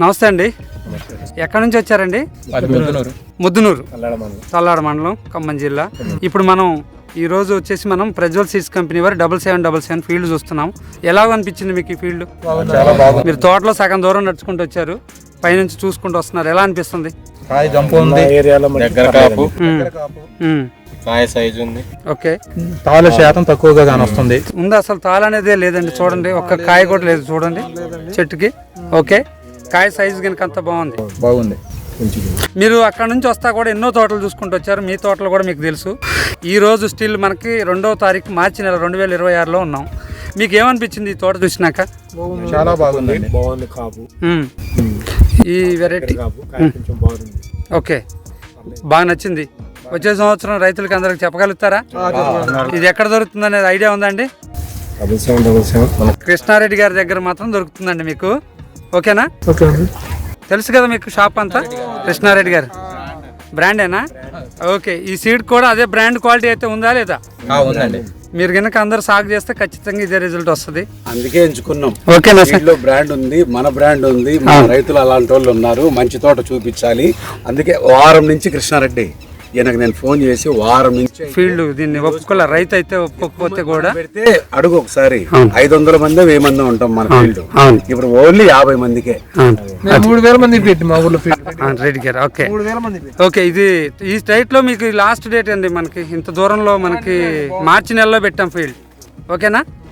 నమస్తే అండి. ఎక్కడి నుంచి వచ్చారండి? ముద్దునూరు, తల్లాడ మండలం, ఖమ్మం జిల్లా. ఇప్పుడు మనం ఈ రోజు వచ్చేసి మనం ప్రజ్వల్ సీడ్స్ కంపెనీ వారి 7777 ఫీల్డ్ చూస్తున్నాం. ఎలాగ అనిపించింది మీకు ఈ ఫీల్డ్? మీరు తోటలో సగం దూరం నడుచుకుంటూ వచ్చారు, పైనుంచి చూసుకుంటూ వస్తున్నారు. ఎలా అనిపిస్తుంది? కాయ సైజు ఉంది. ఓకే, తాళ శాతం తక్కువగా కానొస్తుంది. ఉంది, అసలు తాళ అనేదే లేదండి. చూడండి, ఒక్క కాయ కూడా లేదు చూడండి చెట్టుకి. ఓకే, కాయ సైజు కనుక అంత బాగుంది. మీరు అక్కడ నుంచి వస్తా కూడా ఎన్నో తోటలు చూసుకుంటూ వచ్చారు. మీ తోటలు కూడా మీకు తెలుసు. ఈ రోజు స్టిల్ మనకి 2వ తారీఖు మార్చి నెల 2026లో ఉన్నాం. మీకు ఏమనిపించింది ఈ తోట చూసినాక? చాలా బాగుంది. కాపు ఈ వెరైటీ ఓకే, బాగా నచ్చింది. వచ్చే సంవత్సరం రైతులకి అందరికి చెప్పగలుగుతారా? ఇది ఎక్కడ దొరుకుతుంది అనేది ఐడియా ఉందండి? కృష్ణారెడ్డి గారి దగ్గర మాత్రం దొరుకుతుందండి మీకు. ఓకేనా? తెలుసు కదా మీకు షాప్ అంతా? కృష్ణారెడ్డి గారు బ్రాండేనా? ఓకే, ఈ సీడ్ కూడా అదే బ్రాండ్ క్వాలిటీ అయితే ఉందా లేదా? ఉందండి. మీరు కనుక అందరు సాగు చేస్తే ఖచ్చితంగా ఇదే రిజల్ట్ వస్తుంది. అందుకే ఎంచుకున్నాం. ఓకేనా సార్? లో బ్రాండ్ ఉంది, మన బ్రాండ్ ఉంది, మన రైతులు అలాంటి వాళ్ళు ఉన్నారు, మంచి తోట చూపించాలి. అందుకే వారం నుంచి కృష్ణారెడ్డి ఈయనకు నేను ఫోన్ చేసి వారం నుంచి ఫీల్డ్ దీన్ని ఒప్పుకోలే, రైతు అయితే ఒప్పుకోకపోతే కూడా పెడితే అడుగు ఒకసారి 500 మంది 1000 మంది ఉంటాం మన ఫీల్డ్. ఇప్పుడు ఓన్లీ 50 మందికే 3000 మంది పెట్టి మా ఊర్లో రెడ్డి గారు. ఓకే ఓకే, ఇది ఈ స్టేట్ లో మీకు లాస్ట్ డేట్ అండి. మనకి ఇంత దూరంలో మనకి మార్చి నెలలో పెట్టాం ఫీల్డ్. ఓకేనా?